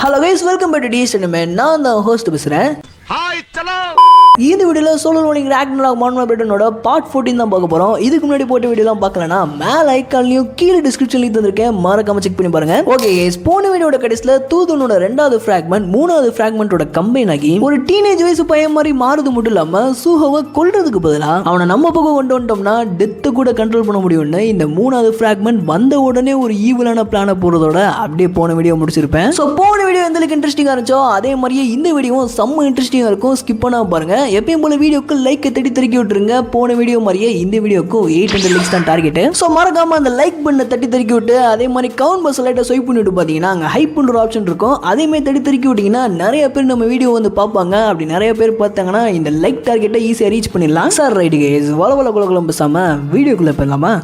Hello guys, welcome back to DSNM. நான் தான் host பேசுறேன். ஹாய் சலோ. இந்த வீடியோவில் சோலோ ரோலிங் ராக்னராக் மான்வா பிரிட்டனோட பார்ட் 14 தான் பார்க்க போகிறோம். இதுக்கு முன்னாடி போட்ட வீடியோலாம் பார்க்கலனா மேலே ஐக்கான்லையும் கீழே டிஸ்கிரிப்ஷன்லையும் தந்திருக்கேன், மறக்காம செக் பண்ணி பாருங்க. ஓகே, போன வீடியோட கடைசியில் தூதனோட ரெண்டாவது ஃப்ராக்மெண்ட் மூணாவது ஃப்ராக்மெண்ட்டோட கம்பைன் ஆகி ஒரு டீனேஜ் வயசு பையன் மாதிரி மாறுது மட்டும் இல்லாமல் சூஹோவை கொல்றதுக்கு பதிலாக அவனை நம்ம பக்கம் கொண்டு வந்துட்டோம்னா டெத்தை கூட கண்ட்ரோல் பண்ண முடியும்னு இந்த மூணாவது ஃப்ராக்மெண்ட் வந்த உடனே ஒரு ஈவலான பிளானை போகிறதோட அப்படியே போன வீடியோ முடிச்சிருப்பேன். ஸோ போன வீடியோ எந்த அளவுக்கு இன்ட்ரெஸ்டிங்காக இருந்துச்சோ அதே மாதிரியே இந்த வீடியோவும் செம்ம இன்ட்ரெஸ்டிங்காக இருக்கும். ஸ்கிப் பண்ணாம பாருங்க. எப்பயும் போல வீடியோக்கு லைக் தட்டி விட்டுருங்க. போன வீடியோ மாதிரியே இந்த வீடியோக்கு 800 லைக்ஸ் தான் டார்கெட். ஸோ மறக்காம அந்த லைக் பண்ண தட்டி விட்டு அதே மாதிரி கவுண்ட் பஸ் லைட்டை ஸ்வைப் பண்ணிட்டு பார்த்தீங்கன்னா அங்கே ஹைப் பண்ணுற ஆப்ஷன் இருக்கும். அதே மாதிரி தட்டி விட்டீங்கன்னா நிறைய பேர் நம்ம வீடியோ வந்து பார்ப்பாங்க. அப்படி நிறைய பேர் பார்த்தாங்கன்னா இந்த லைக் டார்கெட்டை ஈஸியாக ரீச் பண்ணிடலாம். சார் ரைட்டு கைஸ், வளவள குளம் பேசாம வீடியோக்குள்ள போயிடலாமா?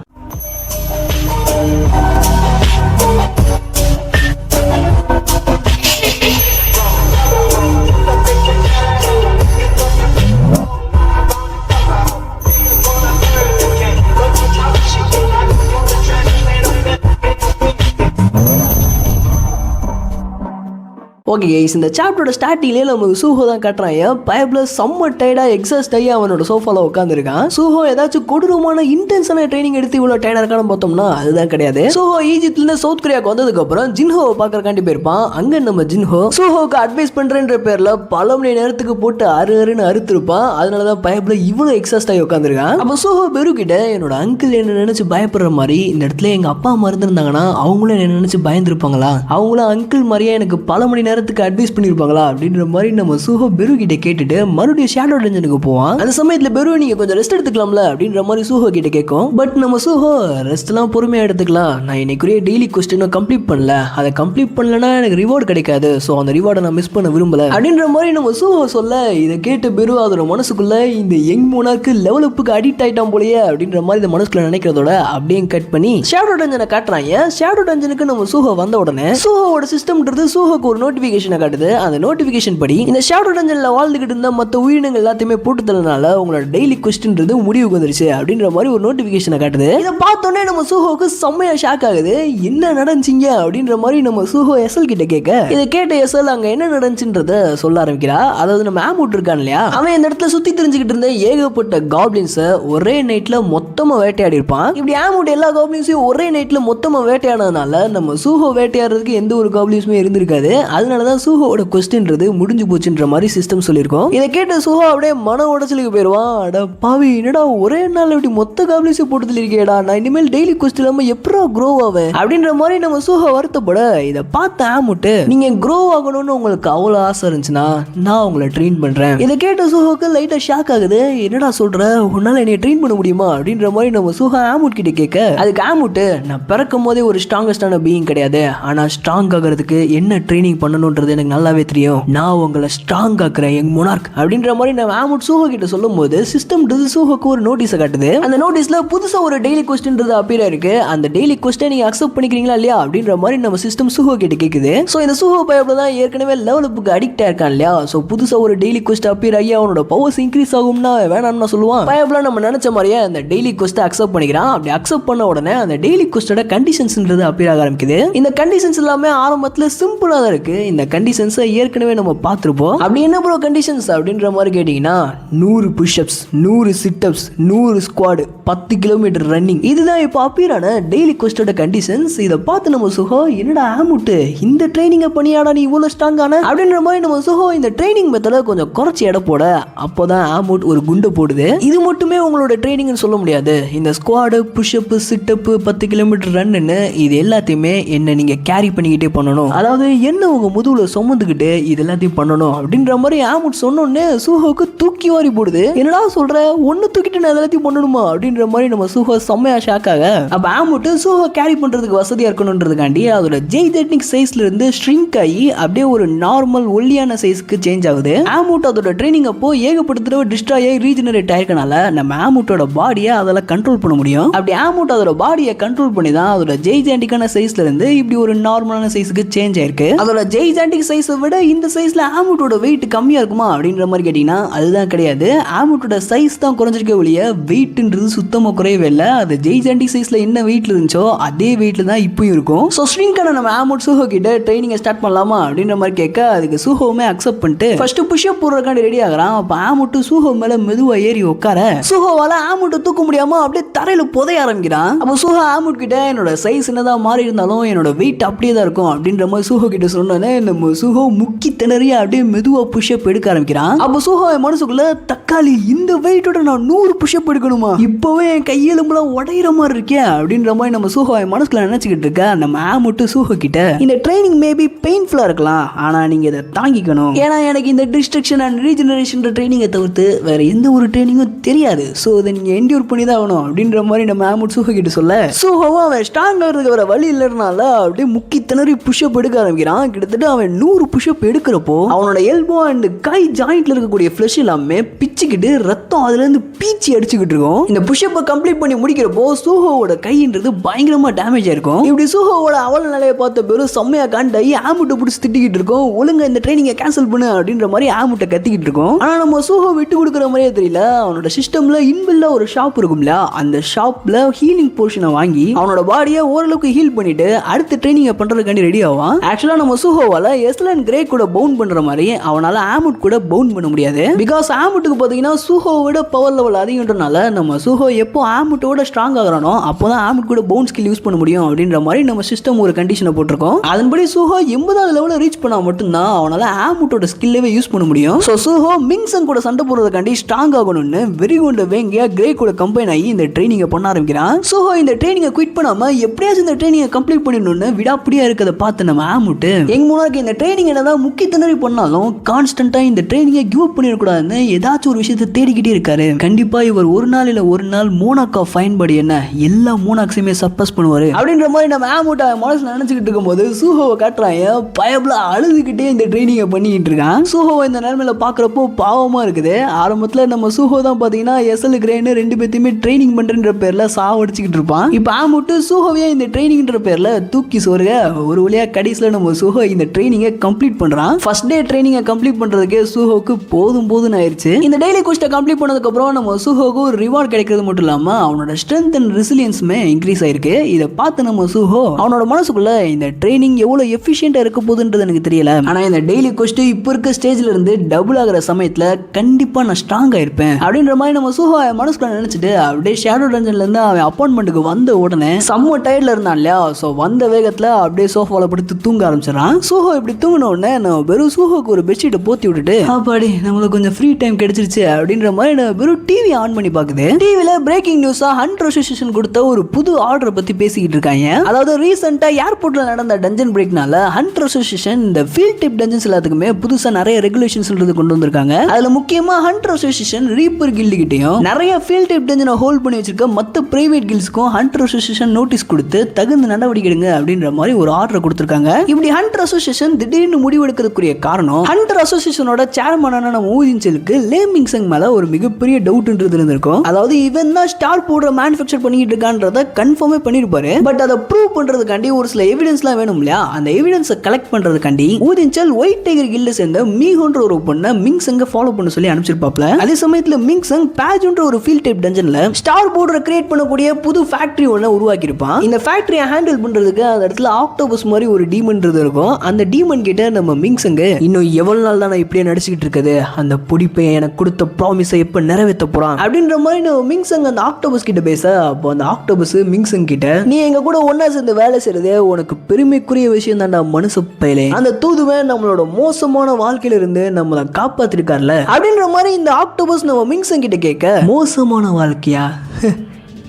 ஓகே கைஸ், இந்த சாப்டரோட ஸ்டார்டிங்லேயே நமக்கு சூஹோ தான் காட்டுறான். பைப்ல செம்ம டயர்டாக எக்ஸாஸ்ட் ஆகி அவனோட சோஃபாவில் உட்காந்துருக்கான். சூஹோ ஏதாச்சும் கொடூரமான இன்டென்ஷனாக ட்ரைனிங் எடுத்து இவ்வளோ டயர்டாக இருக்கான்னு பார்த்தோம்னா அதுதான் கிடையாது. சூஹோ ஈஜிப்ட்லேருந்து சவுத் கொரியாவுக்கு வந்ததுக்கப்புறம் ஜின்ஹோவை பார்க்கறக்காண்டி போயிருப்பான். அங்கே நம்ம ஜின்ஹோ சூஹோவுக்கு அட்வைஸ் பண்ணுறேன்ற பேரில் பல மணி நேரத்துக்கு போட்டு அருன்னு அறுத்துருப்பான். அதனால தான் பைப்ல இவ்வளோ எக்ஸாஸ்ட் ஆகி உட்காந்துருக்கான். அப்போ சூஹோ பெரு கிட்ட என்னோட அங்கிள் என்ன நினைச்சு பயப்படுற மாதிரி இந்த இடத்துல எங்கள் அப்பா அம்மா இருந்திருந்தாங்கன்னா அவங்களும் என்ன நினைச்சு பயந்துருப்பாங்களா, அவங்களும் அங்கிள் மாதிரியா எனக்கு பல மணி நேரத்துக்கு அட்வைஸ் பண்ணிருப்பாங்களா அப்படின்ற மாதிரி நம்ம சூஹோ பெரு கிட்ட கேட்டுட்டு மறுபடியும் ஷேடோ டஞ்சனுக்கு போவான். அந்த சமயத்துல பெரு நீங்க கொஞ்சம் ரெஸ்ட் எடுத்துக்கலாம்ல அப்படின்ற மாதிரி சூஹோ கிட்ட கேட்கும். பட் நம்ம சூஹோ ரெஸ்ட் எல்லாம் பொறுமையா எடுத்துக்கலாம், நான் இன்னைக்குரிய டெய்லி கொஸ்டினும் கம்ப்ளீட் பண்ணல, அதை கம்ப்ளீட் பண்ணலன்னா எனக்கு ரிவார்டு கிடைக்காது, ஸோ அந்த ரிவார்டை நான் மிஸ் பண்ண விரும்பல அப்படின்ற மாதிரி நம்ம சூஹோ சொல்ல இதை கேட்டு பெரு அதோட மனசுக்குள்ள இந்த யங் மோனார்க்கு லெவல் அப்புக்கு அடிக்ட் ஆயிட்டான் போலயே அப்படின்ற மாதிரி இந்த மனசுக்குள்ள நினைக்கிறதோட அப்படியே கட் பண்ணி ஷேடோ டஞ்சனை காட்டுறாங்க. ஷேடோ டஞ்சனுக்கு நம்ம சூஹோ வந்த உடனே சூஹோவோட சிஸ்டம்ன்றது சூஹோக்கு ஒரு நோட்டிபிகேஷன் காட்டுது. அந்த நோட்டிபிகேஷன் படி இந்த ஷேடோ டஞ்சன்ல வாழ்ந்துகிட்டு இருந்த மற்ற உயிரினங்கள் எல்லாத்தையுமே போட்டு தரனால உங்களோட டெய்லி கொஸ்டின்றது முடிவுக்கு வந்துருச்சு அப்படின்ற மாதிரி ஒரு நோட்டிபிகேஷனை காட்டுது. இதை பார்த்தோன்னே நம்ம சூஹோக்கு செம்மையா ஷாக் ஆகுது. என்ன நடந்துச்சிங்க அப்படின்ற மாதிரி நம்ம சூஹோ எஸ்எல் கிட்ட கேட்க இதை கேட்ட எஸ்எல் அங்க என்ன நடந்துச்சுன்றத சொல்ல ஆரம்பிக்கிறா. அதாவது நம்ம ஆமூட் இருக்கான் இல்லையா, அவன் இந்த இடத்துல சுத்தி தெரிஞ்சுக்கிட்டு இருந்த ஏகப்பட்ட காப்ளின்ஸை ஒரே நைட்ல மொத்தமா வேட்டையாடி இருப்பான். இப்படி ஆமூட் எல்லா காப்ளின்ஸையும் ஒரே நைட்ல மொத்தமா வேட்டையானதுனால நம்ம சூஹோ வேட்டையாடுறதுக்கு எந்த ஒரு காப்ளின்ஸுமே இருந்திருக்காது. அதனாலதான் சூஹோவோட கொஸ்டின்றது முடிஞ்சு போச்சுன்ற மாதிரி சிஸ்டம் சொல்லியிருக்கோம். இதை கேட்ட சூஹோ அப்படியே மன உடச்சலுக்கு போயிடுவான். அட பாவி, என்னடா ஒரே நாள் இப்படி மொத்த காப்ளின்ஸை போட்டு இருக்கேடா, நான் இனிமேல் டெய்லி கொஸ்டின் இல்லாம எப்படா க்ரோ ஆவேன் அப்படின்ற மாதிரி நம்ம சூஹோ வருத்தப்பட இதை பார்த்து ஆமுட்டு நீங்க க்ரோ ஆகணும்னு உங்களுக்கு அவ்வளோ ஆசை இருந்துச்சுன்னா நான் உங்களை ட்ரெயின் பண்றேன். இதை கேட்ட சூஹோக்கு லைட்டா ஷாக் ஆகுது. என்னடா சொல்ற, உன்னால என்னை ட்ரெயின் பண்ண முடியுமா அப்படின்ற மாதிரி நம்ம சூஹோ ஆமுட் கிட்ட கேட்க அதுக்கு ஆமுட்டு நான் பிறக்கும் போதே ஒரு ஸ்ட்ராங்கஸ்டான பீயிங் கிடையாது, ஆனா ஸ்ட்ராங் ஆகிறதுக்கு என்ன ட்ரைனிங் பண்ணணும்ன்றது எனக்கு நல்லாவே தெரியும், நான் உங்களை ஸ்ட்ராங் ஆக்குறேன் யங் மோனார்க் அப்படின்ற மாதிரி நம்ம ஆமுட் சூஹோ கிட்ட சொல்லும் போது சிஸ்டம் சூஹோக்கு ஒரு நோட்டீஸை காட்டுது. அந்த நோட்டீஸ்ல புதுசா ஒரு டெய்லி கொஸ்டின்றது அப்பியர் இருக்கு. அந்த டெய்லி கொஸ்டின் நீங்க அக்செப்ட் பண்ணிக்கிறீங்களா இல்லையா அப்படின்ற மாதிரி நம்ம சிஸ்டம் சூஹோ கிட்ட கேக்குது. சோ இந்த சூஹோ பைப்ல தான் ஏற்கனவே லெவல் அப்புக்கு அடிக்ட் ஆயிருக்கான் இல்லையா, சோ புதுசா ஒரு டெய்லி கொஸ்ட் அப்பியர் ஆகி அவனோட பவர்ஸ் இன்க்ரீஸ் ஆகும்னா வேணாம்னு சொல்லுவான். பைப்ல நம்ம நினைச்ச மாதிரியே அந்த டெய்லி கொஸ்ட் அக்செப்ட் பண்ணிக்கிறான். அப்படி அக்செப்ட் பண்ண உடனே அந்த டெய்லி கொஸ்டோட கண்டிஷன்ஸ்ன்றது அப்பியர் ஆக ஆரம்பிக்குது. இந்த கண்டிஷன்ஸ் எல்லாமே ஆரம்பத்துல சிம்பிளா தான் இருக்கு. இந்த கண்டிஷன்ஸ் ஏற்கனவே நம்ம பார்த்துருப்போம். அப்படி என்ன ப்ரோ கண்டிஷன்ஸ் அப்படின்ற மாதிரி கேட்டீங்கன்னா 100 புஷ்அப்ஸ், 100 சிட்அப்ஸ், 100 ஸ்குவாட், 10 கிலோமீட்டர் ரன்னிங், இதுதான் இப்போ அப்பியரான டெய்லி கொஸ்டோட கண்டிஷன்ஸ். இதை பார்த்து நம்ம சுகோ என்னடா ஆமுட்டு இந்த ட்ரைனிங்கை பண்ணியாடா நீ இவ்வளோ ஸ்ட்ராங்கான அப்படின்ற மாதிரி நம்ம சுகோ இந்த ட்ரைனிங் மெத்தட கொஞ்சம் குறைச்சி எடை போட அப்போதான் ஆமுட் ஒரு குண்டை போடுது. இது மட்டுமே உங்களோட ட்ரைனிங்னு சொல்ல முடியாது, இந்த ஸ்குவாடு, புஷ்அப், சிட்டப், 10 கிலோமீட்டர் ரன்னு இது எல்லாத்தையுமே என்ன நீங்க கேரி பண்ணிக்கிட்டே பண்ணணும், அதாவது என்ன உங்க முதுகுல சுமந்துக்கிட்டு இது எல்லாத்தையும் பண்ணணும் அப்படின்ற மாதிரி ஆமுட் சொன்னோன்னே சூஹோக்கு தூக்கி வாரி போடுது. என்னடா சொல்ற, ஒன்னு தூக்கிட்டு நான் எல்லாத்தையும் பண்ணணுமா அப்படின்ற மாதிரி நம்ம சூஹோ செம்மையா ஷாக் ஆக அப்ப ஆமுட் சூஹோ கேரி பண்றதுக்கு வசதியா இருக்கணும்ன்றதுக்காண்டி அதோட ஜெய்தெட்னிக் சைஸ்ல இருந்து ஷ்ரிங்க் ஆகி அப்படியே ஒரு நார்மல் ஒல்லியான சைஸ்க்கு சேஞ்ச் ஆகுது. ஆமுட் அதோட ட்ரைனிங் அப்போ ஏகப்பட்ட தடவை டிஸ்ட்ராய் ஆகி ரீஜெனரேட் ஆயிருக்கனால நம்ம ஆமுட்டோட பாடியை அதெல்லாம் கண்ட்ரோல் பண்ண முடியும். அப்படி ஆமுட் அதோட பாடியை கண்ட்ரோல் பண்ணி தான் அதோட ஜெய்ஜெண்டிக்கான சைஸ்ல இருந்து இப்படி ஒரு நார்மலான சைஸ்க்கு சேஞ்ச் ஆயிருக்கு. அதோட ஜெய்ஜாண்டிக் சைஸை விட இந்த சைஸ்ல ஆமுட்டோட வெயிட் கம்மியா இருக்குமா அப்படின்ற மாதிரி கேட்டீங்கன்னா அதுதான் கிடையாது. ஆமுட்டோட சைஸ் தான் குறைஞ்சிருக்க ஒழிய வெயிட்ன்றது சுத்தமா குறையவே இல்லை. அது ஜெய்ஜாண்டிக் சைஸ்ல என்ன வெயிட்ல இருந்துச்சோ அதே வெயிட்ல தான் இப்பயும் இருக்கும். ஸோ ஸ்ட்ரிங்கான நம்ம ஆமுட் சூஹோ கிட்ட ட்ரைனிங்கை ஸ்டார்ட் பண்ணலாமா அப்படின்ற மாதிரி கேட்க அதுக்கு சூஹோவுமே அக்செப்ட் பண்ணிட்டு ஃபர்ஸ்ட் புஷ்அப் போடுறதுக்காண்டி ரெடி ஆகிறான். அப்ப ஆமுட்டு சூஹோ மேல மெதுவா ஏறி உட்கார சூஹோவால ஆமுட்டை தூக்க முடியாம அப்படியே தரையில புதைய ஆரம்பிக்கிறான். அப்போ சூஹோ ஆமுட் கிட்ட என்னோட சைஸ் என்னதான் மாறி இருந்தாலும் என்னோட வெயிட் அப்படியே தான் இருக்கும் அப்படின்ற மாதிரி சூஹோ கிட்ட சொன்னோன்னே நம்ம சூஹோ முக்கி திணறி அப்படியே மெதுவா புஷ்அப் எடுக்க ஆரம்பிக்கிறான். அப்போ சூஹோ மனசுக்குள்ள தக்காளி இந்த வெயிட்டோட நான் 100 புஷ்அப் எடுக்கணுமா, இப்பவே என் கையெலும்புலாம் உடையிற மாதிரி இருக்கே அப்படின்ற மாதிரி நம்ம சூஹோ மனசுக்குள்ள நினைச்சுக்கிட்டு இருக்க நம்ம ஆமுட்டு சூஹோ கிட்ட இந்த ட்ரைனிங் மேபி பெயின்ஃபுல்லா இருக்கலாம், ஆனா நீங்க இதை தாங்கிக்கணும். ஏன்னா எனக்கு இந்த டிஸ்ட்ரக்ஷன் அண்ட் ரீஜெனரேஷன் ட்ரைனிங்கை தவிர்த்து வேற எந்த ஒரு ட்ரைனிங்கும் தெரியாது. ஸோ இதை நீங்க என்டியூர் பண்ணி தான் ஆகணும் அப்படின்ற மாதிரி நம்ம ஆமுட் சூஹோ கிட்ட சொல்ல சூஹோவும் அவன் ஸ்ட்ராங்கா இருக்கிற வர வழி இல்லைனால அப்படியே முக்கி திணறி புஷ்அப் எடுக்க ஆரம்பிக்கிறான். கிட்டத்தட்ட அவன் 100 புஷ்அப் எடுக்கிறப்போ அவனோட எல்போ அண்ட் கை ஜாயிண்ட்ல இருக்கக்கூடிய ஃபிளஷ் எல்லாமே பிச்சுக்கிட்டு ரத்தம் அதுல இருந்து பீச்சி அடிச்சுக்கிட்டு இருக்கும். இந்த புஷ்அப்பை கம்ப்ளீட் பண்ணி முடிக்கிறப்போ சூஹோவோட கைன்றது பயங்கரமா டேமேஜ் ஆயிருக்கும். இப்படி சூஹோவோட அவல நிலையை பார்த்த பேரும் செம்மையா காண்டாயி ஆமுட்டை பிடிச்சி திட்டிக்கிட்டு இருக்கோம். ஒழுங்கா இந்த ட்ரைனிங்கை கேன்சல் பண்ணு அப்படின்ற மாதிரி ஆமுட்டை கத்திக்கிட்டு இருக்கோம். ஆனா நம்ம சூஹோ விட்டு கொடுக்குற மாதிரியே தெரியல. அவனோட சிஸ்டம்ல இன்பில்டா ஒரு ஷாப் இருக்கும்ல, அந்த ஷாப்ல ஹீலிங் போர்ஷனை வாங்கி அவனோட பாடியை ஓரளவுக்கு ஹீல் பண்ணிட்டு அடுத்த ட்ரைனிங்கை பண்றதுக்காண்டி ரெடி ஆவான். ஆக்சுவலா நம்ம சூஹோவால எஸ்லன் கிரே கூட பவுன் பண்ற மாதிரி அவனால ஆமுட் கூட பவுன் பண்ண முடியாது. பிகாஸ் ஆமுட்டுக்கு பாத்தீங்கன்னா சூஹோவோட பவர் லெவல் அதிகம்ன்றனால நம்ம சூஹோ எப்போ ஆமுட்டோட ஸ்ட்ராங் ஆகிறானோ அப்போதான் ஆமுட் கூட பவுன் ஸ்கில் யூஸ் பண்ண முடியும் அப்படின்ற மாதிரி நம்ம சிஸ்டம் ஒரு கண்டிஷனை போட்டிருக்கோம். அதன்படி சூஹோ 80வது லெவலில் ரீச் பண்ணா மட்டும்தான் அவனால ஆமுட்டோட ஸ்கில்லவே யூஸ் பண்ண முடியும். ஸோ சூஹோ மிங்சன் கூட சண்டை போடுறதுக்காண்டி ஸ்ட்ராங் ஆகணும்னு வெறி கொண்ட வேங்கியா கிரே கூட கம்பைன் ஆகி இந்த ட்ரைனிங்கை பண்ண ஆரம்பிக்கிறான். சூஹோ இந்த ட்ரைனிங்கை குவிட் பண்ணாம எப்படியாச்சும் இந்த ட்ரைனிங்கை கம்ப்ளீட் பண்ணிடணும்னு விடாப்படியா இருக்கிறத பார்த்து நம்ம ஆமுட்டு எங்க முன்னாடி இந்த ட்ரைனிங் என்னதான் முக்கிய திணறி பண்ணாலும் கான்ஸ்டன்டா இந்த ட்ரைனிங்கை கிவ் அப் பண்ணிடக்கூடாதுன்னு ஏதாச்சும் ஒரு விஷயத்தை தேடிக்கிட்டே இருக்காரு. கண்டிப்பா இவர் ஒரு நாள் இல்ல ஒரு நாள் மோனாக்கா ஃபைன் படி என்ன எல்லா மோனாக்ஸையுமே சப்ரஸ் பண்ணுவாரு அப்படின்ற மாதிரி நம்ம ஆமுட்டா மனசுல நினைச்சுக்கிட்டு இருக்கும்போது சூஹோவை காட்டுறாங்க. பயபுல அழுதுகிட்டே இந்த ட்ரைனிங்கை பண்ணிக்கிட்டு இருக்கான். சூஹோவை இந்த நிலைமையில பாக்குறப்போ பாவமா இருக்குது. ஆரம்பத்துல நம்ம சூஹோ தான் பாத்தீங்கன்னா எஸ்எல் கிரேன்னு 2 பேத்தையுமே ட்ரைனிங் பண்றன்ற பேர்ல சாவடிச்சுக்கிட்டு இருப்பான். இப்ப ஆமுட்டு சூஹோவையே இந்த ட்ரைனிங்ன்ற பேர்ல தூக்கி சோறுக ஒரு வழியா கடைசியில நம்ம சூஹோ இந்த ட்ரைனிங்கை கம்ப்ளீட் பண்றான். ஃபர்ஸ்ட் டே ட்ரைனிங்கை கம்ப்ளீட் பண்றதுக்கு சூஹோக்கு போதும் ஆயிருச்சு. இந்த டெய்லி குஸ்ட்டை கம்ப்ளீட் பண்ணதுக்கு அப்புறம் நம்ம சூஹோக்கு ஒரு ரிவார்ட் கிடைக்கிறது மட்டும் இல்லாம அவனோட ஸ்ட்ரென்த் அண்ட் ரெசிலியன்ஸுமே இன்க்ரீஸ் ஆயிருக்கு. இதை பார்த்து நம்ம சூஹோ அவனோட மனசுக்குள்ள இந்த ட்ரைனிங் எவ்வளவு எஃபிஷியன்டா இருக்க போகுதுன்றது எனக்கு தெரியல, ஆனா இந்த டெய்லி குஸ்ட் இப்ப இருக்க ஸ்டேஜ்ல இருந்து டபுள் ஆகிற சமயத்துல கண்டிப்பா நான் ஸ்ட்ராங்கா இருப்பேன் அப்படின்ற மாதிரி நம்ம சூஹோ மனசுக்குள்ள நினைச்சிட்டு அப்படியே ஷேடோ டஞ்சன்ல இருந்து அவன் அப்பாயின்மெண்ட்டுக்கு வந்த உடனே செம்ம டயர்ட்ல இருந்தான் இல்லையா, ஸோ வந்த வேகத்துல அப்படியே சோஃபால படுத்து தூங்க ஆரம்பிச்சிடறான். சூஹோ இப்படி தூங்கின உடனே நம்ம வெறும் சூஹோக்கு ஒரு பெட்ஷீட்டை போத்தி விட்டுட்டு அப்பாடி நம்மளுக்கு கொஞ்சம் ஃப்ரீ டைம் கிடைச்சிருச்சு அப்படின்ற மாதிரி நம்ம வெறும் டிவி ஆன் பண்ணி பாக்குது. டிவில பிரேக்கிங் நியூஸா ஹண்டர் அசோசியேஷன் கொடுத்த ஒரு புது ஆர்டரை பத்தி பேசிக்கிட்டு இருக்காங்க. அதாவது ரீசெண்டா ஏர்போர்ட்ல நடந்த டஞ்சன் பிரேக்னால ஹண்டர் அசோசியேஷன் இந்த ஃபீல்ட் டைப் டஞ்சன்ஸ் எல்லாத்துக்குமே புதுசா நிறைய ரெகுலேஷன்ஸ் கொண்டு வந்திருக்காங்க. அதுல முக்கியமா ஹண்டர் அசோசியேஷன் ரீப்பர் கில்டு கிட்டையும் நிறைய ஃபீல்ட் டைப் டஞ்சனை ஹோல்ட் பண்ணி வச்சிருக்க மத்த பிரைவேட் கில்ட்ஸ்க்கும் ஹண்டர் அசோசியேஷன் நோட்டீஸ் கொடுத்து தகுந்த நடவடிக்கை எடுங்க அப்படின்ற மாதிரி ஒரு ஆர்டர் கொடுத்திருக்காங்க. இப்படி ஹண்டர் அசோசியேஷன் திடீர்னு முடிவெடுக்கிறதுக்குரிய காரணம் ஹண்டர் அசோசியேஷனோட சேர்மனான நம்ம ஊதின்சலுக்கு லேமிங் சங் மேல ஒரு மிகப்பெரிய டவுட்ன்றது இருந்திருக்கும். அதாவது இவன் தான் ஸ்டார் பவுடர் மேனுஃபேக்சர் பண்ணிட்டு இருக்கான்றத கன்ஃபார்மே பண்ணிருப்பாரு. பட் அதை ப்ரூவ் பண்றதுக்காண்டி ஒரு சில எவிடன்ஸ்லாம் வேணும் இல்லையா, அந்த எவிடன்ஸை கலெக்ட் பண்றதுக்காண்டி ஊதின்சல் ஒயிட் டைகர் கில்ட சேர்ந்த மீஹோன்ற ஒரு பொண்ணை மிங் சங்க ஃபாலோ பண்ண சொல்லி அனுப்பிச்சிருப்பாப்ல. அதே சமயத்துல மிங் சங் பேஜ்ன்ற ஒரு ஃபீல்ட் டைப் டஞ்சன்ல ஸ்டார் பவுடரை கிரியேட் பண்ணக்கூடிய புது ஃபேக்டரி ஒண்ணு உருவாக்கி இருப்பான். இந்த ஃபேக்டரியை ஹேண்டில் பண்றதுக்கு அந்த இடத்துல ஆக்டோபஸ் மாதிரி ஒரு டீமன்றது இருக்கும். அந்த டீமன் கிட்ட நம்ம மிங் சங் இன்னும் எவ்வளவு நாள் தான் இப்படியே நடிச்சுக்கிட்டு இருக்குது, அந்த பொடிப்பை எனக்கு கொடுத்த ப்ராமிஸை எப்ப நிறைவேற்ற போறான் அப்படின்ற மாதிரி நம்ம மிங் சங் அந்த ஆக்டோபஸ் கிட்ட பேச, அப்போ அந்த ஆக்டோபஸ் மிங் சங் கிட்ட நீ எங்க கூட ஒன்னா சேர்ந்து வேலை செய்யறது உனக்கு பெருமைக்குரிய விஷயம் தான்டா மனுஷ பையலே, அந்த தூதுவன் நம்மளோட மோசமான வாழ்க்கையில இருந்து நம்மளை காப்பாத்திருக்கார்ல அப்படின்ற மாதிரி இந்த ஆக்டோபஸ் நம்ம மிங் சங் கிட்ட கேட்க, மோசமான வாழ்க்கையா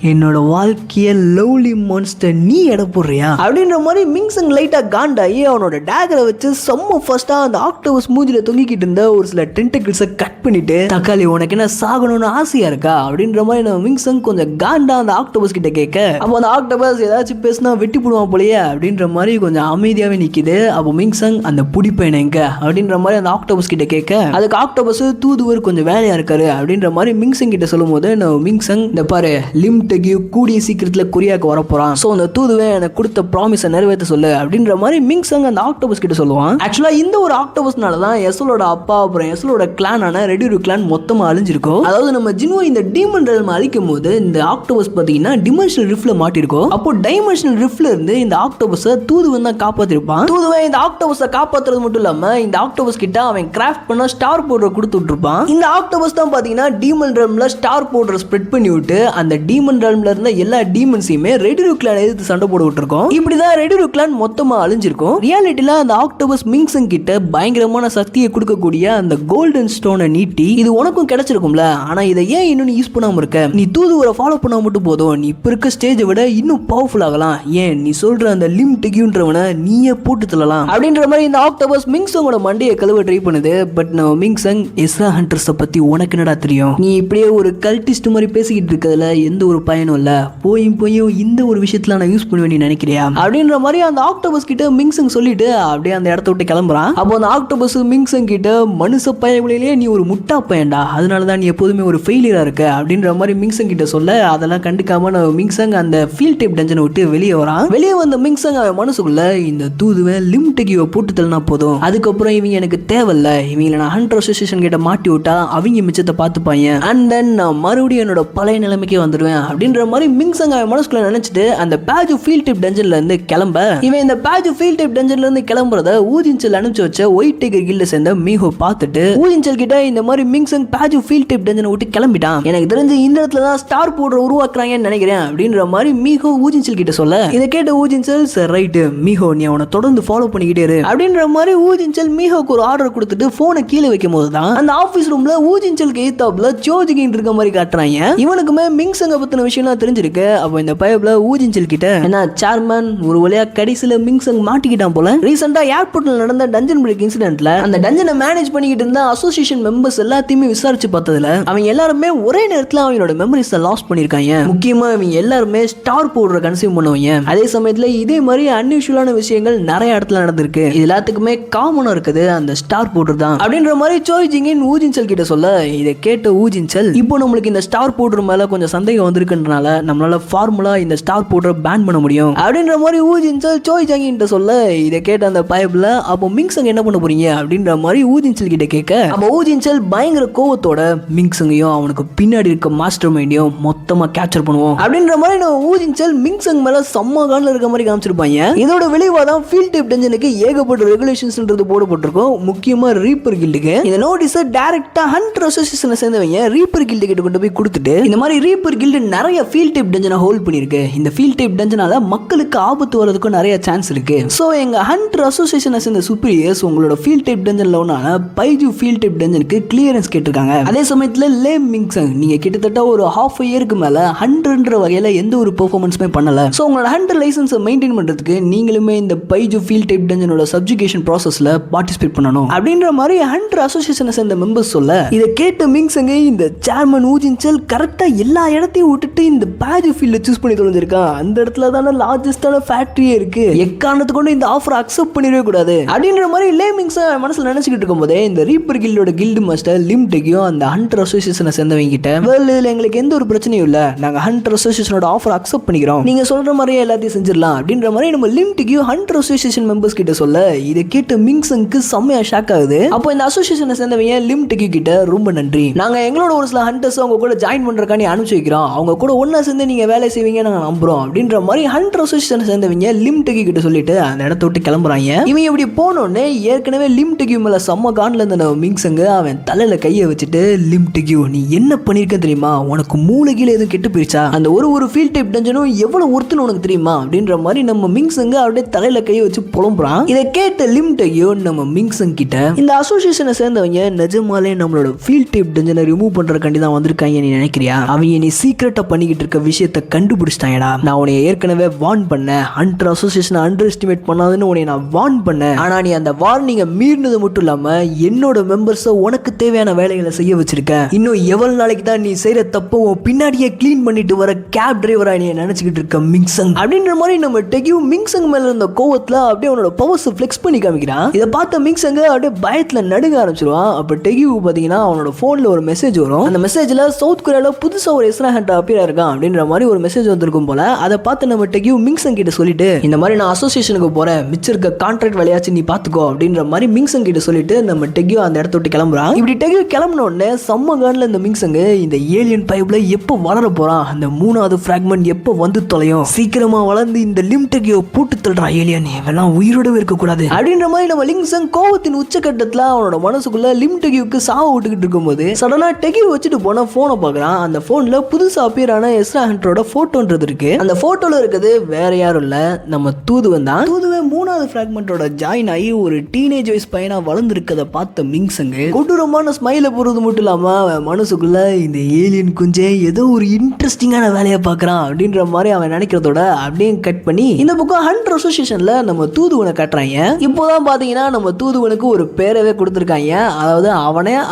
என்னோட வாழ்க்கைய லவ்லி மான்ஸ்டர் நீ எடை போடுறியா அப்படின்ற மாதிரி மிங்சங் லைட்டா காண்டாயி அவனோட டேகரை வச்சு செம்ம ஃபர்ஸ்டா அந்த ஆக்டோபஸ் மூஞ்சில தொங்கிக்கிட்டு இருந்த ஒரு சில டென்டக்கிள்ஸை கட் பண்ணிட்டு தக்காளி உனக்கு என்ன சாகணும்னு ஆசையா இருக்கா அப்படின்ற மாதிரி நம்ம மிங்சங் கொஞ்சம் காண்டா அந்த ஆக்டோபஸ் கிட்ட கேட்க, அப்போ அந்த ஆக்டோபஸ் ஏதாச்சும் பேசினா வெட்டி போடுவான் போலயே அப்படின்ற மாதிரி கொஞ்சம் அமைதியாவே நிக்குது. அப்போ மிங்சங் அந்த புடிப்பையன் எங்க அப்படின்ற மாதிரி அந்த ஆக்டோபஸ் கிட்ட கேட்க, அதுக்கு ஆக்டோபஸ் தூதுவர் கொஞ்சம் வேலையா இருக்காரு அப்படின்ற மாதிரி மிங்சங் கிட்ட சொல்லும் போது நம்ம மிங்சங் இந்த பாரு லிம்ட் டெக்யூ கூடிய சீக்கிரத்துல கொரியாக்கு வர போறான். சோ அந்த தூதுவே எனக்கு கொடுத்த ப்ராமிஸை நிறைவேற்ற சொல்லு அப்படின்ற மாதிரி மிங்சங் அந்த ஆக்டோபஸ் கிட்ட சொல்லுவான். ஆக்சுவலா இந்த ஒரு ஆக்டோபஸ்னால தான் எசலோட அப்பா அப்புறம் எசலோட கிளானான ரெடியூரு கிளான் மொத்தமா அழிஞ்சிருக்கும். அதாவது நம்ம ஜின்வோ இந்த டீமன் ரெல்ம் அழிக்கும் போது இந்த ஆக்டோபஸ் பாத்தீங்கன்னா டிமென்ஷனல் ரிஃப்ட்ல மாட்டிருக்கும். அப்போ டைமென்ஷனல் ரிஃப்ட்ல இருந்து இந்த ஆக்டோபஸை தூதுவன் தான் காப்பாத்திருப்பான். தூதுவன் இந்த ஆக்டோபஸை காப்பாத்துறது மட்டும் இல்லாம இந்த ஆக்டோபஸ் கிட்ட அவன் கிராஃப்ட் பண்ண ஸ்டார் பவுடர் கொடுத்து விட்டுருப்பான். இந்த ஆக்டோபஸ் தான் பாத்தீங்கன்னா டீமன் ரெல்ம்ல ஸ்டார் பவுடர் ஸ்ப்ரெட் பண்ணி விட்டு அந்த டீமன் ரெல்ம்ல இருந்த எல்லா டீமன்ஸையுமே ரெடியூரு கிளான் எதிர்த்து சண்டை போட விட்டுருக்கோம். இப்படிதான் ரெடியூரு கிளான் மொத்தமா அழிஞ்சிருக்கும். ரியாலிட்டில அந்த ஆக்டோபஸ் மிங்சங் கிட்ட பயங்கரமான சக்தியை கொடுக்கக்கூடிய அந்த கோல்டன் ஸ்டோனை நீட்டி இது உனக்கும் கிடைச்சிருக்கும்ல, ஆனா இதை ஏன் இன்னும் யூஸ் பண்ணாம இருக்க? நீ தூதுவரை ஃபாலோ பண்ண மட்டும் போதும், நீ இப்ப இருக்க ஸ்டேஜை விட இன்னும் பவர்ஃபுல் ஆகலாம். ஏன் நீ சொல்ற அந்த லிம் டெக்யூன்றவனை நீயே போட்டு தள்ளலாம் அப்படின்ற மாதிரி இந்த ஆக்டோபஸ் மிங்சங்கோட மண்டையை கழுவ ட்ரை பண்ணுது. பட் நம்ம மிங்சங் எஸ்ரா ஹண்டர்ஸை பத்தி உனக்கு என்னடா தெரியும்? நீ இப்படியே ஒரு கல்டிஸ்ட் மாதிரி பேசிக்கிட்டு இருக்கிறதுல எந்த ஒரு பயனும் இல்ல. போயும் இந்த ஒரு விஷயத்துல நான் யூஸ் பண்ணுவேன் நீ நினைக்கிறியா அப்படின்ற மாதிரி அந்த ஆக்டோபஸ் கிட்ட மிங்சங் சொல்லிட்டு அப்படியே அந்த இடத்த விட்டு கிளம்புறான். அப்போ அந்த ஆக்டோபஸ் மிங்சங் கிட்ட மனுஷ பயவிலேயே நீ ஒரு முட்டா பையன்டா, அதனாலதான் நீ எப்போதுமே ஒரு ஃபெயிலியரா இருக்க அப்படின்ற மாதிரி மிங்சங் கிட்ட சொல்ல அதெல்லாம் கண்டுக்காம மிங்சங் அந்த ஃபீல்ட் டைப் டஞ்சனை விட்டு வெளியே வரான். வெளியே வந்த மிங்சங் அவன் மனசுக்குள்ள இந்த தூதுவை லிம் டெக்யூவை போட்டு தள்ளனா போதும், அதுக்கப்புறம் இவங்க எனக்கு தேவையில்ல, இவங்களை நான் ஹண்டர் அசோசியேஷன் கிட்ட மாட்டி விட்டா அவங்க மிச்சத்தை பார்த்துப்பாங்க, அண்ட் தென் நான் மறுபடியும் என்னோட பழைய நிலைமைக்கே வந்துடுவேன் அப்படின்ற மாதிரி மிங்சங் அவன் மனசுக்குள்ள நினைச்சிட்டு அந்த பேஜ் ஃபீல்ட் டைப் டஞ்சன்ல இருந்து கிளம்ப இவன் இந்த பேஜ் ஃபீல்ட் டைப் டஞ்சன்ல இருந்து கிளம்புறத ஊஜின்சல் அனுப்பிச்சு வச்ச ஒயிட் டைகர் கில்ட சேர்ந்த மீஹோ பார்த்துட்டு ஊஜின்சல் கிட்ட இந்த மாதிரி மிங்சங் பேஜ் ஃபீல்ட் டைப் டஞ்சனை விட்டு கிளம்பிட்டான், எனக்கு தெரிஞ்சு இந்த இடத்துல தான் ஸ்டார் பவுடர் உருவாக்குறாங்கன்னு நினைக்கிறேன் அப்படின்ற மாதிரி மீஹோ ஊஜின்சல் கிட்ட சொல்ல இதை கேட்ட ஊஜின்சல் சரி ரைட் மீஹோ நீ அவனை தொடர்ந்து ஃபாலோ பண்ணிக்கிட்டே இரு அப்படின்ற மாதிரி ஊஜின்சல் மீஹோக்கு ஒரு ஆர்டர் கொடுத்துட்டு போனை கீழே வைக்கும் போது தான் அந்த ஆபீஸ் ரூம்ல ஊஜின்சலுக்கு எய்தாப்ல சோஜிகின் இருக்க மாதிரி காட்டுறாங்க. இவனுக்குமே மிங்சங்க பத்தின விஷயம்லாம் தெரிஞ்சிருக்கு. அப்போ இந்த பயப்ல ஊஜின்சல் கிட்ட என்ன சேர்மன் ஒரு வழியா கடைசியில மிங்சங் மாட்டிக்கிட்டான் போல, ரீசெண்டா ஏர்போர்ட்ல நடந்த டஞ்சன் பிரேக் இன்சிடென்ட்ல அந்த டஞ்சனை மேனேஜ் பண்ணிக்கிட்டு இருந்த அசோசியேஷன் மெம்பர்ஸ் எல்லாத்தையுமே விசாரிச்சு பார்த்ததுல அவங்க எல்லாருமே ஒரே நேரத்துல அவங்களோட மெமரிஸை லாஸ் பண்ணிருக்காங்க. முக்கியமா அவங்க எல்லாருமே ஸ்டார் பவுடரை கன்சியூம் பண்ணுவாங்க. அதே சமயத்துல இதே மாதிரி அன்யூஷுவலான விஷயங்கள் நிறைய இடத்துல நடந்திருக்கு. இது எல்லாத்துக்குமே காமனா இருக்குது அந்த ஸ்டார் பவுடர் தான் அப்படின்ற மாதிரி சோய்ஜிங்கின் ஊஜின்சல் கிட்ட சொல்ல இதை கேட்ட ஊஜின்சல் இப்போ நம்மளுக்கு இந்த ஸ்டார் பவுடர் மேல கொஞ்சம் சந்தேகம் வந்திருக்குன்றனால நம்மளால ஃபார்முலா இந்த ஸ்டார் பவுடரை பேன் பண்ண முடியும் அப்படின்ற மாதிரி ஊஜின்சல் சோய்ஜிங்கின் சொல்ல இதை கேட்ட அந்த பயப்ல அப்போ மிங்சங் என்ன பண்ண போறீங்க அப்படின்ற மாதிரி ஊஜின்சல் கிட்ட கேட்க அப்போ ஊஜின்சல் பயங்கர கோவத்தோட மிங்சங்கையும் அவனுக்கு பின்னாடி இருக்க மாஸ்டர் மைண்டையும் மொத்தமா கேப்சர் பண்ணுவோம் அப்படின்ற மாதிரி நம்ம ஊஜின்சல் மிங்சங் மேல செம்ம கான்ல இருக்க மாதிரி காமிச்சிருப்பாங்க. இதோட விளைவாதான் ஃபீல்ட் டைப் டஞ்சனுக்கு ஏகப்பட்ட ரெகுலேஷன்ஸ்ன்றது போடப்பட்டிருக்கும். முக்கியமா ரீப்பர் கில்டுக்கு இந்த நோட்டீஸை டைரக்டா ஹண்டர் அசோசியேஷனை சேர்ந்தவங்க ரீப்பர் கில்டு கிட்ட கொண்டு போய் கொடுத்துட்டு இந்த மாதிரி ரீப்பர் கில்டு நிறைய ஃபீல்ட் டைப் டஞ்சனை ஹோல்ட் பண்ணிருக்கு, இந்த ஃபீல்ட் டைப் டஞ்சனால மக்களுக்கு ஆபத்து வரதுக்கும் நிறைய சான்ஸ் இருக்கு. சோ எங்க ஹண்டர் அசோசியேஷனை சேர்ந்த சுப்பீரியர்ஸ் உங்களோட ஃபீல்ட் டைப் டஞ்சன்ல ஒன்னான பைஜு ஃபீல்ட் டைப் டஞ்சனுக்கு கிளியரன்ஸ் கேட்டிருக்காங்க. அதே சமயத்துல லே மிங்சங் நீங்க கிட்டத்தட்ட ஒரு ஹாஃப் இயருக்கு மேல ஹண்டர்ன்ற வகையில எந்த ஒரு பெர்ஃபார்மன்ஸுமே பண்ணல. சோ உங்களோட ஹண்டர் லைசன்ஸை மெயின்டைன் பண்றதுக்கு நீங்களுமே இந்த பைஜு ஃபீல்ட் டைப் டஞ்சனோட சப்ஜுகேஷன் ப்ராசஸ்ல பார்ட்டிசிபேட் பண்ணணும் அப்படின்ற மாதிரி ஹண்டர் அசோசியேஷனை சேர்ந்த மெம்பர்ஸ் சொல்ல இதை கேட்ட மிங்சங் இந்த சேர்மன் ஊஜின்சல் கரெக்டா எல்லா இடத்தையும் விட்டுட்டு இந்த பேஜ் ஃபீல்ட சூஸ் பண்ணி தொலைஞ்சிருக்கான், அந்த இடத்துல தானே லார்ஜஸ்டான ஃபேக்டரியே இருக்கு, எக்காரணத்துக்கு கொண்டு இந்த ஆஃபர் அக்செப்ட் பண்ணிடவே கூடாது அப்படின்ற மாதிரி லே மிங்சங் மனசுல நினைச்சுக்கிட்டு இருக்கும் போதே இந்த ரீப்பர் கில்டோட கில்டு மாஸ்டர் லிம் டெக்யூ அந்த ஹண்டர் அசோசியேஷனை சேர்ந்தவங்க கிட்ட இதுல எங்களுக்கு எந்த ஒரு பிரச்சனையும் இல்ல, நாங்க ஹண்டர் அசோசியேஷனோட ஆஃபர் அக்செப்ட் பண்ணிக்கிறோம், நீங்க சொல்ற மாதிரியே எல்லாத்தையும் செஞ்சிடலாம் அப்படின்ற மாதிரி நம்ம லிம் டெக்யூ ஹண்டர் அசோசியேஷன் மெம்பர்ஸ் கிட்ட சொல்ல இதை கேட்டு மிங்சங்க்கு செம்மையா ஷாக் ஆகுது. அப்போ இந்த அசோசியேஷனை சேர்ந்தவங்க லிம் டெக்யூ கிட்ட ரொம்ப நன்றி, நாங்க எங்களோட ஒரு சில ஹண்டர்ஸ் அவங்க கூட ஜாயின் பண்றதுக்காண்டி அனுப்பிச்சு வைக்கிறோம், அவங்க கூட ஒன்னா சேர்ந்து நீங்க வேலை செய்வீங்க நாங்க நம்புறோம் அப்படின்ற மாதிரி ஹண்டர் அசோசியேஷனை சேர்ந்தவங்க லிம் டெக்யூ கிட்ட சொல்லிட்டு அந்த இடத்த விட்டு கிளம்புறாங்க. இவங்க இப்படி போனோடனே ஏற்கனவே லிம் டெக்யூ மேல செம்ம கான்ல இருந்த மிங்சங் அவன் தலையில கையை வச்சுட்டு லிம் டெக்யூ நீ என்ன பண்ணிருக்க தெரியுமா, உனக்கு மூளைகீழ எதுவும் கெட்டு போயிடுச்சா, அந்த ஒரு ஃபீல்ட் டைப் டஞ்சனும் எவ்வளவு ஒருத்தன்னு உனக்கு தெரியுமா அப்படின்ற மாதிரி நம்ம மிங்சங் அப்படியே தலையில கையை வச்சு புலம்புறான். இதை கேட்ட லிம் டெக்யூ நம்ம மிங்சங் கிட்ட இந்த அசோசியேஷனை சேர்ந்தவங்க நிஜமாலே நம்மளோட ஃபீல்ட் டைப் டஞ்சனை ரிமூவ் பண்றதுக்காண்டி தான் வந்திருக்காங்க நீ நினைக்கிறியா, அவங்க நீ சீக்கிரட்டா பண்ணிக்கிட்டு இருக்க விஷயத்தை கண்டுபிடிச்சிட்டாங்கடா, நான் உன்னை ஏற்கனவே வார்ன் பண்ணேன், ஹண்டர் அசோசியேஷனை அண்டர் எஸ்டிமேட் பண்ணாதுன்னு உன்னை நான் வார்ன் பண்ணேன், ஆனா நீ அந்த வார்னிங்கை மீறினது மட்டும் இல்லாம என்னோட மெம்பர்ஸை உனக்கு தேவையான வேலைகளை செய்ய வச்சிருக்க, இன்னும் எவ்வளவு நாளைக்கு தான் நீ செய்யற தப்பு பின்னாடியே கிளீன் பண்ணிட்டு வர கேப் டிரைவரா நீ நினைச்சுக்கிட்டு இருக்க மிங்சங் அப்படின்ற மாதிரி நம்ம டெக்யூ மிங்சங் மேல இருந்த கோவத்துல அப்படியே அவனோட பவர்ஸ் ஃபிளெக்ஸ் பண்ணி காமிக்கிறான். இதை பார்த்த மிங்சங் அப்படியே பயத்துல நடுங்க ஆரம்பிச்சிருவான். அப்ப டெக்யூ பாத்தீங்கன்னா அவனோட போன்ல ஒரு மெசேஜ் வரும். அந்த மெசேஜ்ல சவுத் கொரியால புதுசா ஒரு எஸ்ரா ஹண்டர் அப்பியர் ரெடியா இருக்கான் அப்படின்ற மாதிரி ஒரு மெசேஜ் வந்திருக்கும் போல. அதை பார்த்து நம்ம டெக்யூ மிங்சங் கிட்ட சொல்லிட்டு இந்த மாதிரி நான் அசோசியேஷனுக்கு போறேன், மிச்சம் இருக்க கான்ட்ராக்ட் வேலையாச்சும் நீ பாத்துக்கோ அப்படின்ற மாதிரி மிங்சங் கிட்ட சொல்லிட்டு நம்ம டெக்யூ அந்த இடத்த விட்டு கிளம்புறான். இப்படி டெக்யூ கிளம்பின உடனே செம்ம கான்ல இந்த மிங்சங் இந்த ஏலியன் பைப்ல எப்ப வளர போறான், அந்த 3வது பிராக்மெண்ட் எப்ப வந்து தொலையும், சீக்கிரமா வளர்ந்து இந்த லிம் டெக்யூ போட்டு தள்ளுறான் ஏலியன், இவெல்லாம் உயிரோடவே இருக்க கூடாது அப்படின்ற மாதிரி நம்ம லிங்சங் கோவத்தின் உச்சகட்டத்துல அவனோட மனசுக்குள்ள லிம் டெக்யூக்கு சாவ விட்டுக்கிட்டு இருக்கும்போது சடனா டெக்யூ வச்சுட்டு போன போனை பாக்குறான். அந்த போன்ல புதுசா அப்பியர் ஆன எஸ்ரா ஹண்டரோட போட்டோன்றது இருக்கு. அந்த போட்டோல இருக்குது வேற யாரும் இல்ல, நம்ம தூதுவன் தான். தூதுவன் 3வது பிராக்மெண்டோட ஜாயின் ஆகி ஒரு டீனேஜ் வயசு பையனா வளர்ந்துருக்கத பார்த்த மிங்சங் கொடூரமான ஸ்மைல போறது மட்டும் இல்லாம அவன் மனசுக்குள்ள இந்த ஏலியன் குஞ்சே ஏதோ ஒரு இன்ட்ரெஸ்டிங்கான வேலையை பார்க்கறான் அப்படின்ற மாதிரி அவன் நினைக்கிறதோட அப்படியே கட் பண்ணி இந்த பக்கம் ஹண்டர் அசோசியேஷன்ல நம்ம தூதுவனை காட்டுறாங்க. இப்போதான் பாத்தீங்கன்னா நம்ம தூதுவனுக்கு ஒரு பேரவே கொடுத்துருக்காங்க. அதாவது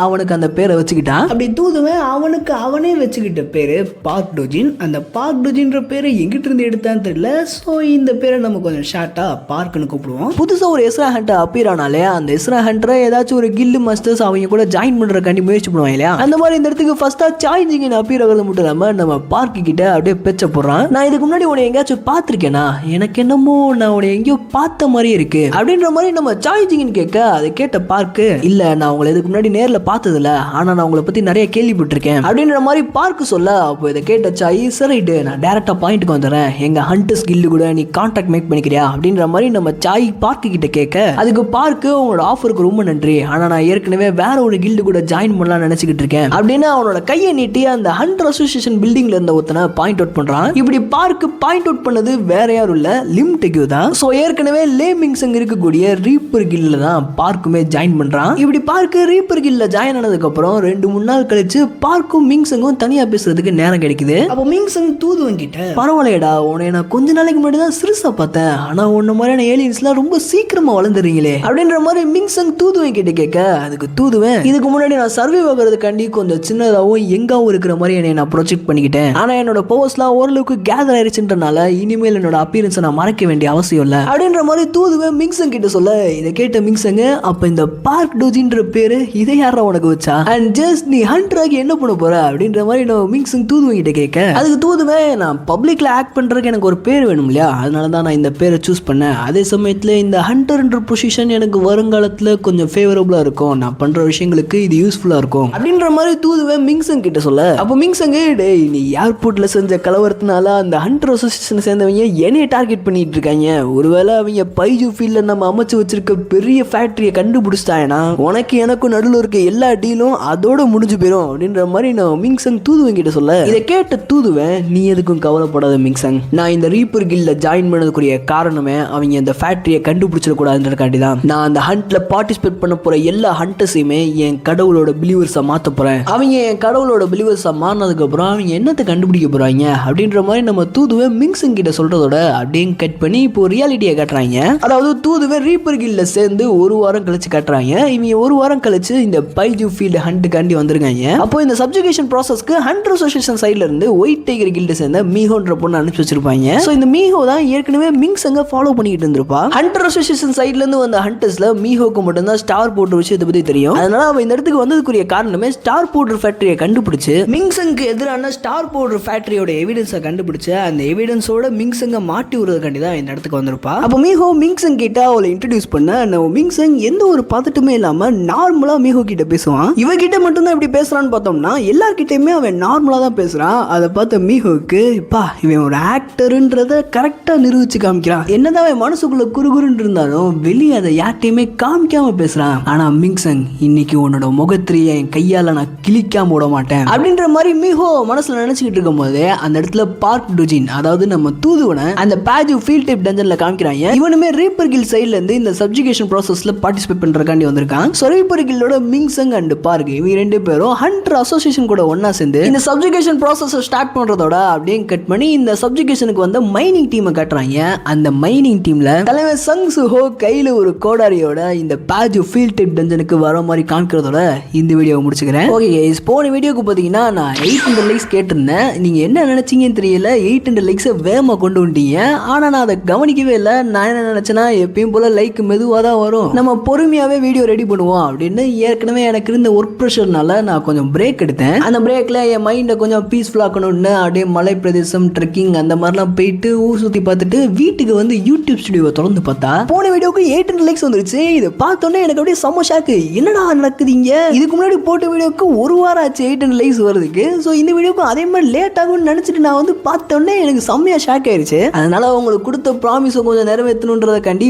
அவனுக்கு அந்த பேரை வச்சுக்கிட்டான். அப்படி தூதுவன் அவனுக்கு அவனே வச்சுக்கிட்ட பேரு பார்க் டோஜின். அந்த பார்க் டோஜின்ற பேரை எங்கிட்ட இருந்து எடுத்தான்னு தெரியல. ஸோ இந்த பேரை நம்ம கொஞ்சம் ஷார்ட்டா பார்க்னு கூப்பிடுவோம். புதுசா ஒரு எஸ்ரா ஹண்டர் அப்பியர் ஆனாலே அந்த எஸ்ரா ஹண்டரை ஏதாச்சும் ஒரு கில்டு மாஸ்டர்ஸ் அவங்க கூட ஜாயின் பண்றதுக்காண்டி முயற்சி பண்ணுவாங்க இல்லையா, அந்த மாதிரி இந்த இடத்துக்கு ஃபர்ஸ்டா சாய்ஜிங்கின் அப்பியர் ஆகிறது மட்டும் இல்லாம நம்ம பார்க் கிட்ட அப்படியே பேச்ச போடுறான். நான் இதுக்கு முன்னாடி உன்னை எங்கேயாச்சும் பார்த்திருக்கேனா, எனக்கு என்னமோ நான் உன்னை எங்கேயோ பார்த்த மாதிரி இருக்கு அப்படின்ற மாதிரி நம்ம சாய்ஜிங்கின் கேட்க, அதை கேட்ட பார்க்கு இல்ல நான் உங்களை இதுக்கு முன்னாடி நேர்ல பார்த்தது இல்ல, ஆனா நான் உங்களை பத்தி நிறைய கேள்விப்பட்டிருக்கேன் அப்படின்ற மாதிரி பார்க்கு சொல்ல, அப்போ இதை கேட்ட சாய் சரிட்டு நான் டைரக்டா பாயிண்ட்க்கு வந்துடுறேன், எங்க ஹண்டர்ஸ் கில்டு கூட நீ கான்டாக்ட் மேக் பண்ணிக்கிறியா அப்படின்ற மாதிரி நம்ம சாய் பார்க்கு கிட்ட கேட்க, அதுக்கு பார்க்கு உங்களோட ஆஃபருக்கு ரொம்ப நன்றி, ஆனா நான் ஏற்கனவே வேற ஒரு கில்டு கூட ஜாயின் பண்ணலாம் நினைச்சுக்கிட்டு இருக்கேன் அப்படின்னு அவனோட கையை நீட்டி அந்த ஹண்டர் அசோசியேஷன் பில்டிங்ல இருந்த ஒருத்தனை பாயிண்ட் அவுட் பண்றான். இப்படி பார்க்கு பாயிண்ட் அவுட் பண்ணது வேற யாரும் இல்ல, லிம் டெக்யூ தான். சோ ஏற்கனவே லே மிங்சங் இருக்கக்கூடிய ரீப்பர் கில்ல தான் பார்க்குமே ஜாயின் பண்றான். இப்படி பார்க்கு ரீப்பர் கில்ல ஜாயின் ஆனதுக்கு அப்புறம் 2-3 நாள் கழிச்சு பார்க்கும் மிங்சங்கும் தனியா பேசுறதுக்கு நேரம் கிடைக்குது. அப்போ மிங்சங் தூதுவன் கிட்ட பரவாயில்லடா, உன்னை நான் கொஞ்ச நாளைக்கு முன்னாடி தான் சிறுசா பார்த்தேன், ஆனா உன்ன மாதிரியான ஏலியன்ஸ்லாம் ரொம்ப சீக்கிரமா வளர்ந்துறீங்களே அப்படின்ற மாதிரி மிங்சங் தூதுவன் கிட்ட கேட்க, அதுக்கு தூதுவன் இதுக்கு முன்னாடி நான் சர்வே ஆகிறதுக்காண்டி கொஞ்சம் சின்னதாகவும் எங்காவும் இருக்கிற மாதிரி என்னை நான் ப்ரொஜெக்ட் பண்ணிக்கிட்டேன், ஆனா என்னோட பவர்ஸ்லாம் ஓரளவுக்கு கேதர் ஆயிடுச்சுன்றனால இனிமேல் என்னோட அப்பியரன்ஸை நான் மறைக்க வேண்டிய அவசியம் இல்லை அப்படின்ற மாதிரி தூதுவன் மிங்சங் கிட்ட சொல்ல, இதை கேட்ட மிங்சங் அப்ப இந்த பார்க் டோஜின்ற பேரு இதை யாரா உனக்கு வச்சா, அண்ட் ஜஸ்ட் நீ ஹண்டராகி என்ன பண்ண போற அப்படின்ற மாதிரி நான் மிங்சங் தூதுவன் கிட்ட கேட்க, அதுக்கு தூதுவன் நான் பப்ளிக்ல ஆக்ட் பண்றதுக்கு எனக்கு ஒரு பேர் வேணும் இல்லையா, அதனால தான் நான் இந்த பேரை சூஸ் பண்ணேன், அதே சமயத்துல இந்த ஹண்டர்ன்ற பொசிஷன் எனக்கு வருங்காலத்துல கொஞ்சம் ஃபேவரபிளா இருக்கும், நான் பண்ற விஷயங்களுக்கு இது யூஸ்ஃபுல்லா இருக்கும் அப்படின்ற மாதிரி தூதுவன் மிங்சங் கிட்ட சொல்ல, அப்போ மிங்சங் டேய் நீ ஏர்போர்ட்ல செஞ்ச கலவரத்தினால அந்த ஹண்டர் அசோசியேஷன் சேர்ந்தவங்க என்னைய டார்கெட் பண்ணிட்டு இருக்காங்க, ஒருவேளை அவங்க பைஜு ஃபீல்ட்ல நம்ம அமைச்சு வச்சிருக்க பெரிய ஃபேக்டரியை கண்டுபிடிச்சிட்டாங்கன்னா உனக்கு எனக்கும் நடுவில் இருக்க எல்லா டீலும் அதோட முடிஞ்சு போயிடும் அப்படின்ற மாதிரி நான் மிங்சங் தூதுவன் கிட்ட சொல்ல, இதை கேட்ட தூதுவன் நீ எதுக்கும் கவலைப்படாத மிங்சங், நான் இந்த ரீப்பர் கில்ல ஜாயின் பண்ணதுக்குரிய காரணமே அவங்க இந்த ஃபேக்டரியை கண்டுபிடிச்சிடக்கூடாதுன்றக்காண்டி தான், நான் அந்த ஹண்ட்ல பார்ட்டிசிபேட் பண்ண போற எல்லா ஹண்டர்ஸையுமே என் கடவுளோட பிலீவர்ஸா மாத்த போறேன், அவங்க என் கடவுளோட பிலீவர்ஸா மாறினதுக்கு அப்புறம் அவங்க என்னத்தை கண்டுபிடிக்க போறாங்க அப்படின்ற மாதிரி நம்ம தூதுவன் மிங்சங் கிட்ட சொல்றதோட அப்படியே கட் பண்ணி இப்போ ரியாலிட்டியை காட்டுறாங்க. அதாவது தூதுவன் ரீப்பர் கில்ல சேர்ந்து ஒரு வாரம் கழிச்சு காட்டுறாங்க. இவங்க ஒரு வாரம் கழிச்சு இந்த பைஜு ஃபீல்டு ஹண்ட்டுக்காண்டி வந்திருக்காங்க. அப்போ இந்த சப்ஜுகேஷன் ப்ராசஸ்க்கு ஹண்டர் அசோசியேஷன் சைட்ல இருந்து ஒயிட் டைகர் கில்டு சேர்ந்த மீஹோன்ற பொண்ணு அனுப்பிச்சு வச்சிருப்பாங்க. ஸோ இந்த மீஹோ தான் ஏற்கனவே மிங்சங்க ஃபாலோ பண்ணிக்கிட்டு இருந்திருப்பா. ஹண்டர் அசோசியேஷன் சைட்ல இருந்து வந்த ஹண்டர்ஸ்ல மீஹோக்கு மட்டும் தான் ஸ்டார் போர்டர் விஷயத்தை பத்தி தெரியும். அதனால அவன் இந்த இடத்துக்கு வந்ததுக்குரிய காரணமே ஸ்டார் போர்டர் ஃபேக்டரியை கண்டுபிடிச்சு மிங்சங்க்கு எதிரான ஸ்டார் போர்டர் ஃபேக்டரியோட எவிடன்ஸை கண்டுபிடிச்சு அந்த எவிடன்ஸோட மிங்சங்க மாட்டி விடுறதுக்காண்டி தான் இந்த இடத்துக்கு வந்திருப்பா. அப்போ மீஹோ மிங்சங் கிட்ட அவளை இன்ட்ரடியூஸ் பண்ண, நம்ம மிங்சங் எந்த ஒரு பதட்டமே இல்லாம நார்மலா மீஹோ கிட்ட பேசுவான். இவகிட்ட மட்டும் தான் இப்படி பேசுறான்னு பார்த்தோம்னா எல்லார்கிட்டயுமே அவன் நார்மலா தான் பேசுறான். அதை பார்த்த மீஹோக்கு பா இவன் ஒரு ஆக்டர்ன்றத கரெக்டா நிரூபிச்சு காமிக்கிறான். என்னதான் அவன் மனசுக்குள்ள குறுகுறுன்னு இருந்தாலும் வெளியே அதை யார்ட்டையுமே காமிக்காம பேசுறான். ஆனா மிங்சங் இன்னைக்கு உன்னோட முகத்திரிய என் கையால நான் கிளிக்காம விட மாட்டேன் அப்படின்ற மாதிரி மீஹோ மனசுல நினைச்சுக்கிட்டு இருக்கும் போது அந்த இடத்துல பார்க் டோஜின் அதாவது நம்ம தூதுவனை அந்த பாஜு ஃபீல்ட் டைப் டஞ்சன்ல காமிக்கிறாங்க. இவனுமே ரீப்பர் கில் சைடுல இருந்து இந்த சப்ஜுகேஷன் ப்ராசஸ்ல பார்ட்டிசிபேட் பண்றதுக்காண்டி வந்திருக்கான். ஸோ ரீப்பர் கில்லோட மிங்சங் அண்ட் பார்க் இவங்க 2 பேரும் ஹண்டர் அசோசியேஷன் கூட ஒன்னா சேர்ந்து இந்த சப்ஜுகேஷன் ப்ராசஸ் ஸ்டார்ட் பண்றதோட அப்படியே கட் பண்ணி இந்த சப்ஜுகேஷனுக்கு வந்த மைனிங் டீமை காட்டுறாங்க. அந்த மைனிங் டீம்ல தலைவர் சங் சுஹோ கையில ஒரு கோடாரியோட இந்த பாஜு ஃபீல்ட் டைப் டஞ்சனுக்கு வர மாதிரி காமிக்கிறதோட இந்த வீடியோவை முடிச்சுக்கிறேன். ஓகே கைஸ், போன வீடியோக்கு பாத்தீங்கன்னா நான் 800 லைக்ஸ் கேட்டிருந்தேன். நீங்க என்ன நினைச்சீங்கன்னு தெரியல, 800 லைக்ஸை வேகமா கொண்டு வந்துட்டீங்க. ஆனா நான் அதை கவனிக்கவே இல்லை. நான் என்ன நினைச்சேன்னா எப்பயும் போல லைக் மெதுவாக மெதுவாக தான் வரும், நம்ம பொறுமையாகவே வீடியோ ரெடி பண்ணுவோம் அப்படின்னு ஏற்கனவே எனக்கு இருந்த ஒர்க் ப்ரெஷர்னால நான் கொஞ்சம் பிரேக் எடுத்தேன். அந்த பிரேக்கில் என் மைண்டை கொஞ்சம் பீஸ்ஃபுல் ஆக்கணும்னு அப்படியே மலை பிரதேசம் ட்ரெக்கிங் அந்த மாதிரிலாம் போயிட்டு ஊர் சுற்றி பார்த்துட்டு வீட்டுக்கு வந்து யூடியூப் ஸ்டுடியோவை திறந்து பார்த்தா போன வீடியோக்கு 800 லைக்ஸ் வந்துருச்சு. இது பார்த்தோன்னே எனக்கு அப்படியே செம்ம ஷாக்கு. என்னடா நடக்குது இங்கே? இதுக்கு முன்னாடி போட்ட வீடியோக்கு ஒரு வாரம் ஆச்சு 800 லைக்ஸ் வருதுக்கு. ஸோ இந்த வீடியோக்கும் அதே மாதிரி லேட் ஆகும்னு நினச்சிட்டு நான் வந்து பார்த்தோன்னே எனக்கு செம்மையா ஷாக் ஆயிடுச்சு. அதனால அவங்களுக்கு கொடுத்த ப்ராமிஸை கொஞ்சம் நிறைவேற்றணுன்றதுக்காண்டி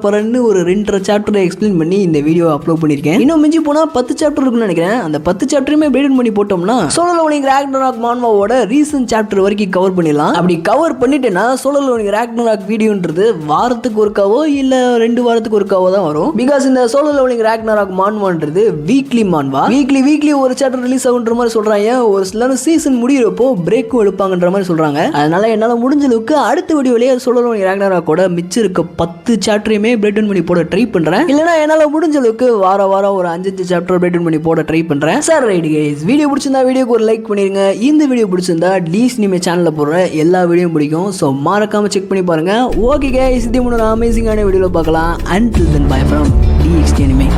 பரன்னு ஒரு 2.5 சாப்டரை எக்ஸ்பிளைன் பண்ணி இந்த வீடியோ அப்லோட் பண்ணியிருக்கேன். இன்னும் மிஞ்சி போனால் 10 சாப்டர் இருக்குன்னு நினைக்கிறேன். அந்த 10 சாப்டருமே பிரேக் பண்ணி போட்டோம்னா சோலோ லெவலிங் ராக்னராக் மான்வாவோட ரீசன்ட் சாப்டர் வரைக்கும் கவர் பண்ணிடலாம். அப்படி கவர் பண்ணிட்டேன்னா சோலோ லெவலிங் ராக்னராக் வீடியோன்றது வாரத்துக்கு ஒருக்காவோ இல்ல 2 வாரத்துக்கு ஒருக்காவோ தான் வரும். பிகாஸ் இந்த சோலோ லெவலிங் ராக்னராக் மான்வான்றது வீக்லி மான்வா. வீக்லி ஒரு சாப்டர் ரிலீஸ் ஆகுன்ற மாதிரி சொல்றாங்க. ஒரு சிலர் சீசன் முடியிறப்போ பிரேக்கும் எடுப்பாங்கன்ற மாதிரி சொல்றாங்க. அதனால என்னால முடிஞ்ச அளவுக்கு அடுத்த வீடியோலயே சோலோ லெவலிங் ராக்னராக்கோட மிச்சம் இருக்க 10 சாப்டரையுமே பிரேக் டவுன் பண்ணி போட ட்ரை பண்றேன். இல்லனா என்னால முடிஞ்ச அளவுக்கு வாரம் ஒரு 5 சாப்டர் பிரேக் டவுன் பண்ணி போட ட்ரை பண்றேன். சார் ரைட் கைஸ், வீடியோ பிடிச்சிருந்தா வீடியோக்கு ஒரு லைக் பண்ணிருங்க. இந்த வீடியோ பிடிச்சிருந்தா அட்லீஸ்ட் நீங்க சேனல்ல போடுற எல்லா வீடியோ பிடிக்கும். ஸோ மறக்காம செக் பண்ணி பாருங்க. ஓகே கைஸ், இதே மாதிரி அமேசிங்கான வீடியோல பார்க்கலாம். Until then, bye from DXT Anime.